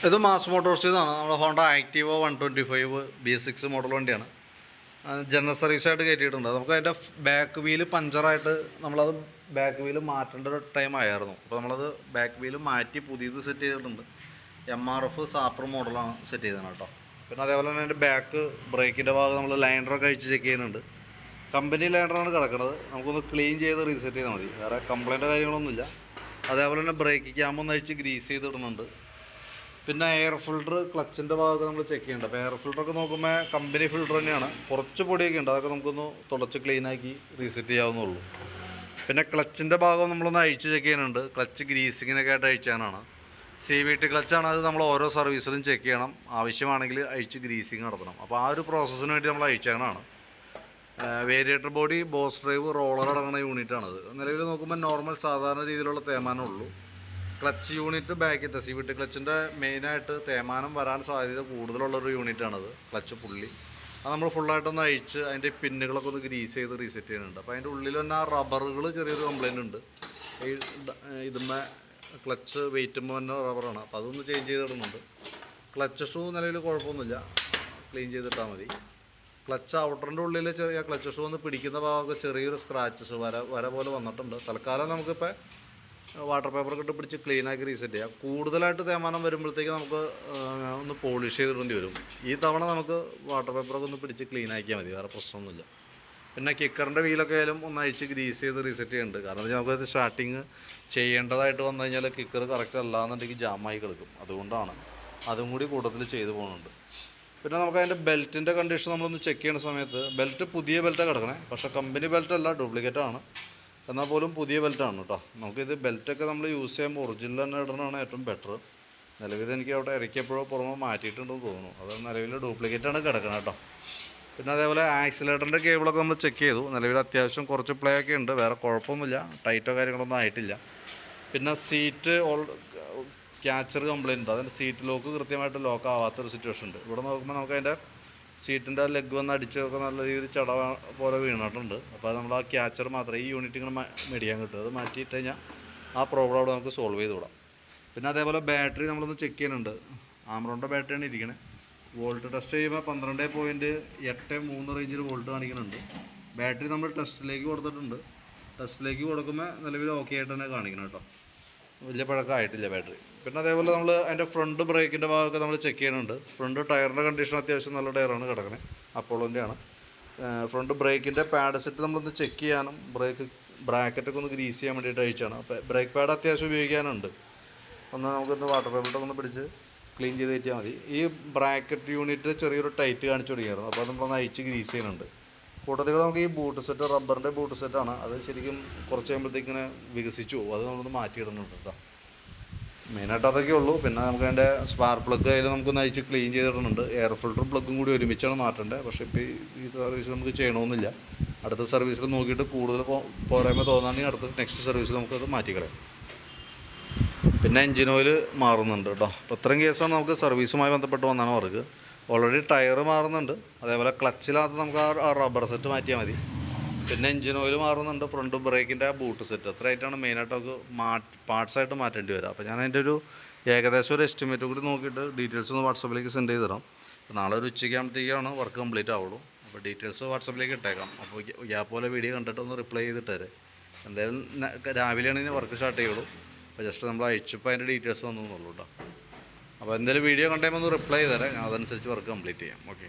ഇത് മാസ് മോട്ടോഴ്സിന്നാണ്. നമ്മുടെ Honda Activa 125 B6 model വണ്ടിയാണ്. ജനറൽ സർവീസായിട്ട് കയറ്റിയിട്ടുണ്ട്. നമുക്ക് അതിൻ്റെ ബാക്ക് വീല് പഞ്ചറായിട്ട് നമ്മളത് ബാക്ക് വീല് മാറ്റേണ്ട ഒരു ടൈം ആയിരുന്നു. അപ്പോൾ നമ്മളത് ബാക്ക് വീല് മാറ്റി പുതിയത് സെറ്റ് ചെയ്തിട്ടുണ്ട്. MRF സാപ്പർ മോഡലാണ് സെറ്റ് ചെയ്തത് കേട്ടോ. പിന്നെ അതേപോലെ തന്നെ അതിൻ്റെ ബാക്ക് ബ്രേക്കിൻ്റെ ഭാഗം നമ്മൾ ലൈനറൊക്കെ അഴിച്ച് ചെക്ക് ചെയ്യുന്നുണ്ട്. കമ്പനി ലൈനറാണ് കിടക്കുന്നത്. നമുക്കൊന്ന് ക്ലീൻ ചെയ്ത് റീസെറ്റ് ചെയ്താൽ മതി, വേറെ കംപ്ലൈൻറ്റോ കാര്യങ്ങളൊന്നുമില്ല. അതേപോലെ തന്നെ ബ്രേക്ക് ക്യാമ്പൊന്ന് അഴിച്ച് ഗ്രീസ് ചെയ്തിടുന്നുണ്ട്. പിന്നെ എയർ ഫിൽട്ടർ ക്ലച്ചിൻ്റെ ഭാഗമൊക്കെ നമ്മൾ ചെക്ക് ചെയ്യുന്നുണ്ട്. അപ്പോൾ എയർ ഫിൽട്ടറൊക്കെ നോക്കുമ്പോൾ കമ്പനി ഫിൽട്ടർ തന്നെയാണ്. കുറച്ച് പൊടിയൊക്കെ ഉണ്ട്, അതൊക്കെ നമുക്കൊന്ന് തുടച്ച് ക്ലീനാക്കി റീസെറ്റ് ചെയ്യാവുന്നുള്ളൂ. പിന്നെ ക്ലച്ചിൻ്റെ ഭാഗം നമ്മളൊന്ന് അഴിച്ച് ചെക്ക് ചെയ്യുന്നുണ്ട്. ക്ലച്ച് ഗ്രീസിങ്ങിനൊക്കെ ആയിട്ട് അഴിച്ചാനാണ്. CVT ക്ലച്ചാണ്. അത് നമ്മൾ ഓരോ സർവീസിലും ചെക്ക് ചെയ്യണം. ആവശ്യമാണെങ്കിൽ അഴിച്ച് ഗ്രീസിങ് നടത്തണം. അപ്പോൾ ആ ഒരു പ്രോസസ്സിന് വേണ്ടി നമ്മൾ അഴിച്ചാനാണ്. Variator body, boss drive, roller അടങ്ങുന്ന യൂണിറ്റാണത്. നിലവിൽ നോക്കുമ്പോൾ നോർമൽ സാധാരണ രീതിയിലുള്ള തേമാനമുള്ളൂ. ക്ലച്ച് യൂണിറ്റ് ബാക്കിലത്തെ CVT ക്ലച്ചിൻ്റെ മെയിനായിട്ട് തേമാനം വരാൻ സാധ്യത കൂടുതലുള്ളൊരു യൂണിറ്റാണത്. ക്ലച്ച് പുള്ളി അത് നമ്മൾ ഫുള്ളായിട്ടൊന്ന് അഴിച്ച് അതിൻ്റെ പിന്നുകളൊക്കെ ഒന്ന് ഗ്രീസ് ചെയ്ത് റീസെറ്റ് ചെയ്യുന്നുണ്ട്. അപ്പോൾ അതിൻ്റെ ഉള്ളിൽ തന്നെ ആ റബ്ബറുകൾ ചെറിയൊരു കംപ്ലയിൻ്റ് ഉണ്ട്. ഈ ഇതുമ്മേ ക്ലച്ച് വെയിറ്റുമ്പോൾ തന്നെ റബ്ബറാണ്. അപ്പോൾ അതൊന്ന് ചേഞ്ച് ചെയ്തിടുന്നുണ്ട്. ക്ലച്ച് ഷൂ നിലവിൽ കുഴപ്പമൊന്നുമില്ല, ക്ലീൻ ചെയ്തിട്ടാൽ മതി. ക്ലച്ച് ഔട്ടറിൻ്റെ ഉള്ളിൽ ചെറിയ ക്ലച്ച് ഷൂ ഒന്ന് പിടിക്കുന്ന ഭാഗമൊക്കെ ചെറിയൊരു സ്ക്രാച്ചസ് വര പോലെ വന്നിട്ടുണ്ട്. തൽക്കാലം നമുക്കിപ്പോൾ വാട്ടർ പേപ്പറൊക്കെ ഇട്ട് പിടിച്ച് ക്ലീനാക്കി റീസെറ്റ് ചെയ്യാം. കൂടുതലായിട്ട് തേമാനം വരുമ്പോഴത്തേക്ക് നമുക്ക് ഒന്ന് പോളിഷ് ചെയ്തിടേണ്ടി വരും. ഈ തവണ നമുക്ക് വാട്ടർ പേപ്പറൊക്കെ ഒന്ന് പിടിച്ച് ക്ലീനാക്കിയാൽ മതി, വേറെ പ്രശ്നമൊന്നുമില്ല. പിന്നെ കിക്കറിൻ്റെ വീലൊക്കെ ആയാലും ഒന്ന് അഴിച്ച് ഗ്രീസ് ചെയ്ത് റീസെറ്റ് ചെയ്യുന്നുണ്ട്. കാരണം എന്താ വെച്ചാൽ നമുക്കത് സ്റ്റാർട്ടിങ് ചെയ്യേണ്ടതായിട്ട് വന്നു കഴിഞ്ഞാൽ കിക്കർ കറക്റ്റ് അല്ലാന്നുണ്ടെങ്കിൽ ജാമായി കിടക്കും. അതുകൊണ്ടാണ് അതും കൂടി കൂട്ടത്തിൽ ചെയ്തു പോകുന്നുണ്ട്. പിന്നെ നമുക്ക് അതിൻ്റെ ബെൽറ്റിൻ്റെ കണ്ടീഷൻ നമ്മളൊന്ന് ചെക്ക് ചെയ്യുന്ന സമയത്ത് ബെൽറ്റ് പുതിയ ബെൽറ്റാണ് കിടക്കണേ. പക്ഷേ കമ്പനി ബെൽറ്റല്ല, ഡ്യൂപ്ലിക്കേറ്റാണ്. എന്നാൽ പോലും പുതിയ ബെൽറ്റാണ് കേട്ടോ. നമുക്കിത് ബെൽറ്റൊക്കെ നമ്മൾ യൂസ് ചെയ്യുമ്പോൾ ഒറിജിനൽ തന്നെ ഇടണതാണ് ഏറ്റവും ബെറ്റർ. നിലവിൽ എനിക്ക് അവിടെ ഇറക്കിയപ്പോഴോ പുറമെ മാറ്റിയിട്ടുണ്ടെന്ന് തോന്നുന്നു. അത് നിലവിൽ ഡ്യൂപ്ലിക്കേറ്റാണ് കിടക്കുന്നത് കേട്ടോ. പിന്നെ അതേപോലെ ആക്സിലേറ്ററിൻ്റെ കേബിളൊക്കെ നമ്മൾ ചെക്ക് ചെയ്തു. നിലവിൽ അത്യാവശ്യം കുറച്ച് പ്ലേ ഒക്കെ ഉണ്ട്, വേറെ കുഴപ്പമൊന്നുമില്ല, ടൈറ്റോ കാര്യങ്ങളൊന്നും ആയിട്ടില്ല. പിന്നെ സീറ്റ് ക്യാച്ചർ കംപ്ലയിൻ്റ് ഉണ്ട്. അതിൻ്റെ സീറ്റ് ലോക്ക് കൃത്യമായിട്ട് ലോക്ക് ആവാത്തൊരു സിറ്റുവേഷൻ ഉണ്ട്. ഇവിടെ നോക്കുമ്പോൾ നമുക്ക് അതിൻ്റെ സീറ്റിൻ്റെ ലെഗ് വന്ന് അടിച്ചൊക്കെ നല്ല രീതിയിൽ ചട പോലെ വീണിട്ടുണ്ട്. അപ്പോൾ അത് നമ്മൾ ആ ക്യാച്ചർ മാത്രമേ ഈ യൂണിറ്റ് ഇങ്ങനെ മേടിക്കാൻ കിട്ടും. അത് മാറ്റിയിട്ട് കഴിഞ്ഞാൽ ആ പ്രോബ്ലം അവിടെ നമുക്ക് സോൾവ് ചെയ്ത് വിടാം. പിന്നെ അതേപോലെ ബാറ്ററി നമ്മളൊന്ന് ചെക്ക് ചെയ്യുന്നുണ്ട്. ആമറോണിൻ്റെ ബാറ്ററിയാണ് ഇരിക്കുന്നത്. വോൾട്ട് ടെസ്റ്റ് ചെയ്യുമ്പോൾ 12.83 റേഞ്ചിൽ വോൾട്ട് കാണിക്കുന്നുണ്ട്. ബാറ്ററി നമ്മൾ ടെസ്റ്റിലേക്ക് കൊടുത്തിട്ടുണ്ട്. ടെസ്റ്റിലേക്ക് കൊടുക്കുമ്പോൾ നിലവിൽ ഓക്കെ ആയിട്ട് തന്നെ കാണിക്കണം കേട്ടോ. വലിയ പഴക്കമായിട്ടില്ല ബാറ്ററി. പിന്നെ അതേപോലെ നമ്മൾ അതിൻ്റെ ഫ്രണ്ട് ബ്രേക്കിൻ്റെ ഭാഗമൊക്കെ നമ്മൾ ചെക്ക് ചെയ്യുന്നുണ്ട്. ഫ്രണ്ട് ടയറിൻ്റെ കണ്ടീഷൻ അത്യാവശ്യം നല്ല ടയറാണ് കിടക്കുന്നത്, അപ്പോളോൻ്റെയാണ്. ഫ്രണ്ട് ബ്രേക്കിൻ്റെ പാഡ് സെറ്റ് നമ്മളൊന്ന് ചെക്ക് ചെയ്യാനും ബ്രാക്കറ്റൊക്കെ ഒന്ന് ഗ്രീസ് ചെയ്യാൻ വേണ്ടിയിട്ട് അഴിച്ചാണ്. അപ്പോൾ ബ്രേക്ക് പാഡ് അത്യാവശ്യം ഉപയോഗിക്കാനുണ്ട്. നമുക്കൊന്ന് വാട്ടർ പേപ്പറിലൊക്കെ ഒന്ന് പിടിച്ച് ക്ലീൻ ചെയ്ത് കയറ്റിയാൽ മതി. ഈ ബ്രാക്കറ്റ് യൂണിറ്റ് ചെറിയൊരു ടൈറ്റ് കാണിച്ചു തുടങ്ങിയായിരുന്നു. അപ്പോൾ നമ്മളൊന്ന് അഴിച്ച് ഗ്രീസ് ചെയ്യുന്നുണ്ട്. കൂട്ടത്തിൽ നമുക്ക് ഈ ബൂട്ട് സെറ്റ്, റബ്ബറിൻ്റെ ബൂട്ട് സെറ്റാണ്. അത് ശരിക്കും കുറച്ച് കഴിയുമ്പോഴത്തേക്കിങ്ങനെ വികസിച്ചു പോകും. അത് നമ്മളൊന്ന് മാറ്റിയിടുന്നുണ്ട് കേട്ടോ. മെയിനായിട്ട് അതൊക്കെ ഉള്ളൂ. പിന്നെ നമുക്ക് അതിൻ്റെ സ്പാർക്ക് പ്ലഗ് അതിൽ നമുക്കൊന്ന് അഴിച്ച് ക്ലീൻ ചെയ്തിടുന്നുണ്ട്. എയർ ഫിൽറ്ററും പ്ലഗും കൂടി ഒരുമിച്ചാണ് മാറ്റേണ്ടത്. പക്ഷേ ഇപ്പോൾ ഈ സർവീസ് നമുക്ക് ചെയ്യണമെന്നില്ല. അടുത്ത സർവീസിൽ നോക്കിയിട്ട് കൂടുതൽ പോരായ്മ തോന്നുകയാണെങ്കിൽ അടുത്ത നെക്സ്റ്റ് സർവീസിൽ നമുക്കത് മാറ്റിക്കളയാം. പിന്നെ എൻജിൻ ഓയിൽ മാറുന്നുണ്ട് കേട്ടോ. അപ്പോൾ ഇത്രയും കേസാണ് നമുക്ക് സർവീസുമായി ബന്ധപ്പെട്ട് വന്നാണ് വർക്ക്. ഓൾറെഡി ടയർ മാറുന്നുണ്ട്. അതേപോലെ ക്ലച്ചിനകത്ത് നമുക്ക് ആ റബ്ബർ സെറ്റ് മാറ്റിയാൽ മതി. പിന്നെ എൻജിൻ ഓയിൽ മാറുന്നുണ്ട്. ഫ്രണ്ട് ബ്രേക്കിൻ്റെ ബൂട്ട് സെറ്റ്, അത്രയായിട്ടാണ് മെയിനായിട്ട് നമുക്ക് പാർട്സായിട്ട് മാറ്റേണ്ടി വരിക. അപ്പോൾ ഞാൻ അതിൻ്റെ ഒരു ഏകദേശം ഒരു എസ്റ്റിമേറ്റ് കൂടി നോക്കിയിട്ട് ഡീറ്റെയിൽസ് ഒന്ന് വാട്സപ്പിലേക്ക് സെൻഡ് ചെയ്ത് തരാം. അപ്പോൾ നാളെ ഒരു ഉച്ചയ്ക്കാകുമ്പോഴത്തേക്കാണ് വർക്ക് കംപ്ലീറ്റ് ആവുള്ളൂ. അപ്പോൾ ഡീറ്റെയിൽസ് വാട്സപ്പിലേക്ക് ഇട്ടേക്കാം. അപ്പോൾ ഗ്യാപ്പ് പോലെ വീഡിയോ കണ്ടിട്ട് ഒന്ന് റിപ്ലൈ ചെയ്തിട്ടേരെ. എന്തായാലും രാവിലെയാണെങ്കിൽ വർക്ക് സ്റ്റാർട്ട് ചെയ്യുള്ളൂ. അപ്പോൾ ജസ്റ്റ് നമ്മൾ അയച്ചപ്പോൾ അതിൻ്റെ ഡീറ്റെയിൽസ് വന്നു എന്നുള്ളൂ കേട്ടോ. അപ്പോൾ എന്തായാലും വീഡിയോ കണ്ടുമ്പോൾ ഒന്ന് റിപ്ലൈ ചെയ്തേരെ, ഞാൻ അതനുസരിച്ച് വർക്ക് കംപ്ലീറ്റ് ചെയ്യാം. ഓക്കെ.